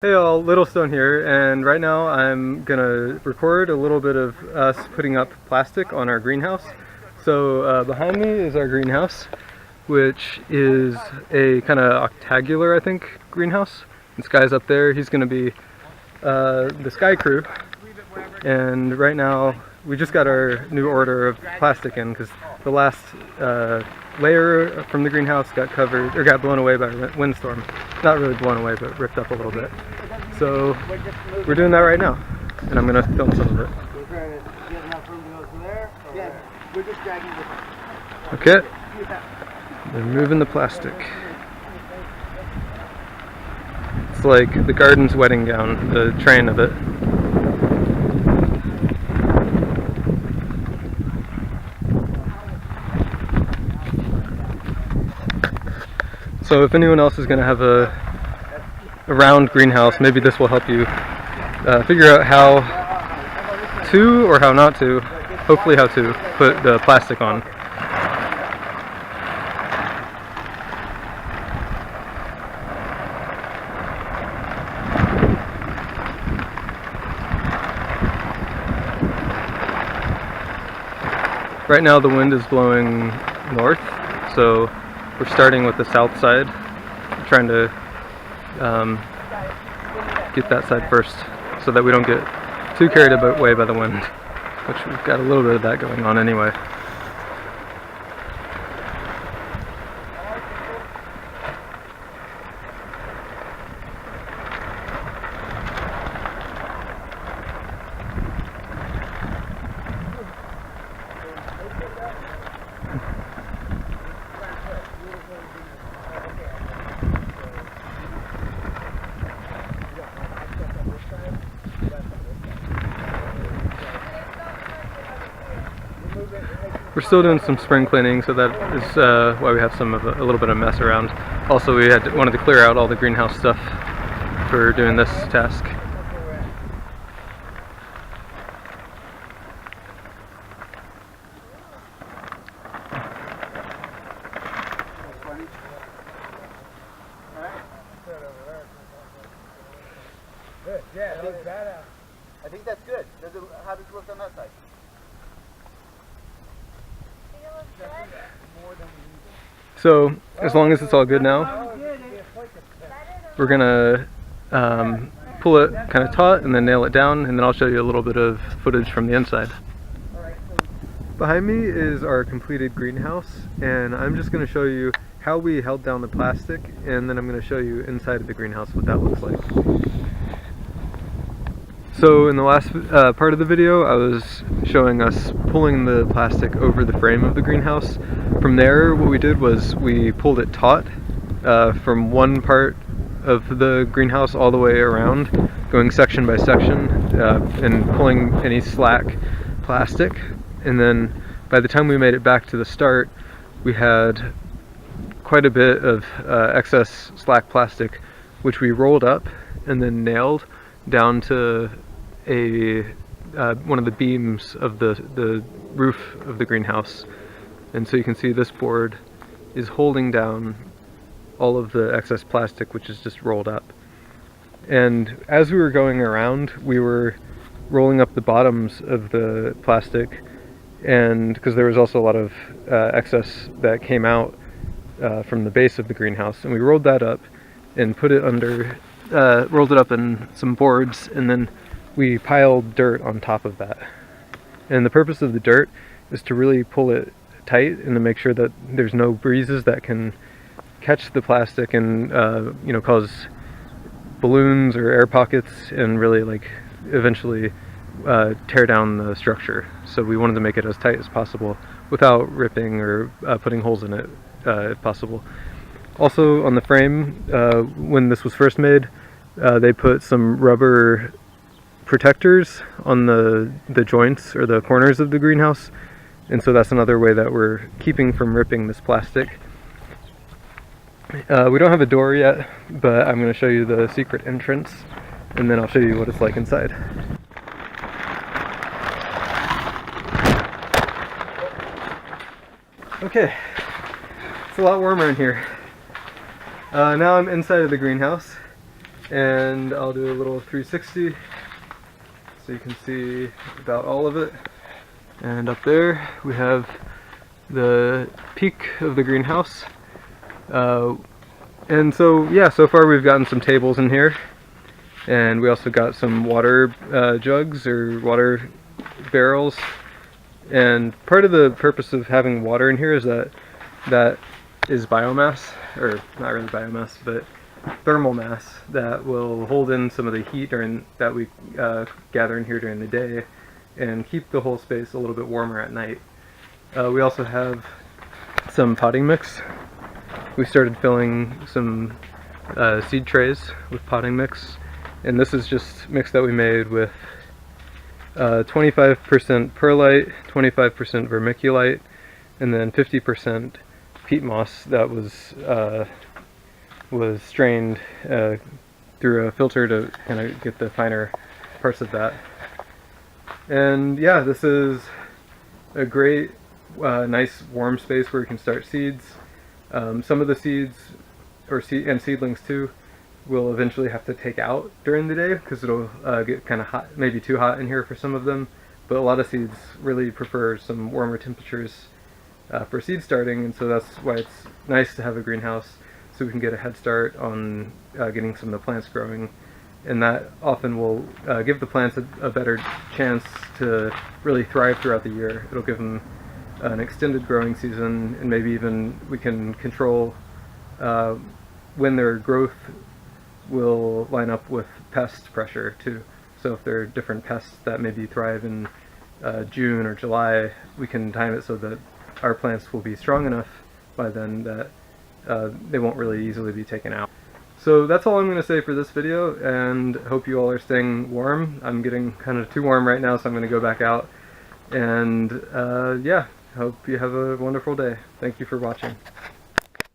Hey all, Littlestone here, and right now I'm gonna record a little bit of us putting up plastic on our greenhouse. So behind me is our greenhouse, which is a kind of octagular, I think, greenhouse. This guy's up there, he's gonna be the sky crew. And right now we just got our new order of plastic in because the last layer from the greenhouse got covered, or got blown away by a windstorm. Not really blown away, but ripped up a little bit. So we're doing that right now, and I'm gonna film some of it. Okay, they're moving the plastic. It's like the garden's wedding gown, the train of it. So if anyone else is going to have a round greenhouse, maybe this will help you figure out how to, or how not to, hopefully how to, put the plastic on. Right now the wind is blowing north, so we're starting with the south side, trying to get that side first so that we don't get too carried away by the wind, which we've got a little bit of that going on anyway. We're still doing some spring cleaning, so that is why we have a little bit of mess around. Also, we wanted to clear out all the greenhouse stuff for doing this task. Good, yeah, that was badass. I think that's good. How does it look on that side? So, as long as it's all good now, we're gonna pull it kind of taut and then nail it down, and then I'll show you a little bit of footage from the inside. Behind me is our completed greenhouse, and I'm just going to show you how we held down the plastic, and then I'm going to show you inside of the greenhouse what that looks like. So in the last part of the video, I was showing us pulling the plastic over the frame of the greenhouse. From there, what we did was we pulled it taut from one part of the greenhouse all the way around, going section by section and pulling any slack plastic. And then by the time we made it back to the start, we had quite a bit of excess slack plastic, which we rolled up and then nailed down to one of the beams of the roof of the greenhouse. And so you can see this board is holding down all of the excess plastic, which is just rolled up. And as we were going around, we were rolling up the bottoms of the plastic, and because there was also a lot of excess that came out from the base of the greenhouse, and we rolled that up and put it under, rolled it up in some boards, and then we piled dirt on top of that. And the purpose of the dirt is to really pull it tight and to make sure that there's no breezes that can catch the plastic and you know, cause balloons or air pockets and really like eventually tear down the structure. So we wanted to make it as tight as possible without ripping or putting holes in it if possible. Also on the frame, when this was first made, they put some rubber protectors on the joints or the corners of the greenhouse, and so that's another way that we're keeping from ripping this plastic. We don't have a door yet, but I'm going to show you the secret entrance, and then I'll show you what it's like inside. Okay, it's a lot warmer in here. Now I'm inside of the greenhouse, And I'll do a little 360 so you can see about all of it. And up there we have the peak of the greenhouse. And so yeah, so far we've gotten some tables in here, and we also got some water jugs or water barrels. And part of the purpose of having water in here is that is biomass, or not really biomass, but thermal mass that will hold in some of the heat that we gather in here during the day and keep the whole space a little bit warmer at night. We also have some potting mix. We started filling some seed trays with potting mix, and this is just mix that we made with 25% perlite, 25% vermiculite, and then 50% peat moss that was strained through a filter to kind of get the finer parts of that. And yeah, this is a great, nice warm space where you can start seeds. Some of the seeds, and seedlings too, we'll eventually have to take out during the day because it'll get kind of hot, maybe too hot in here for some of them. But a lot of seeds really prefer some warmer temperatures for seed starting, and so that's why it's nice to have a greenhouse, so we can get a head start on getting some of the plants growing. And that often will give the plants a better chance to really thrive throughout the year. It'll give them an extended growing season, and maybe even we can control when their growth will line up with pest pressure too. So if there are different pests that maybe thrive in June or July, we can time it so that our plants will be strong enough by then that they won't really easily be taken out. So that's all I'm going to say for this video, and hope you all are staying warm. I'm getting kind of too warm right now, so I'm going to go back out. And yeah, hope you have a wonderful day. Thank you for watching.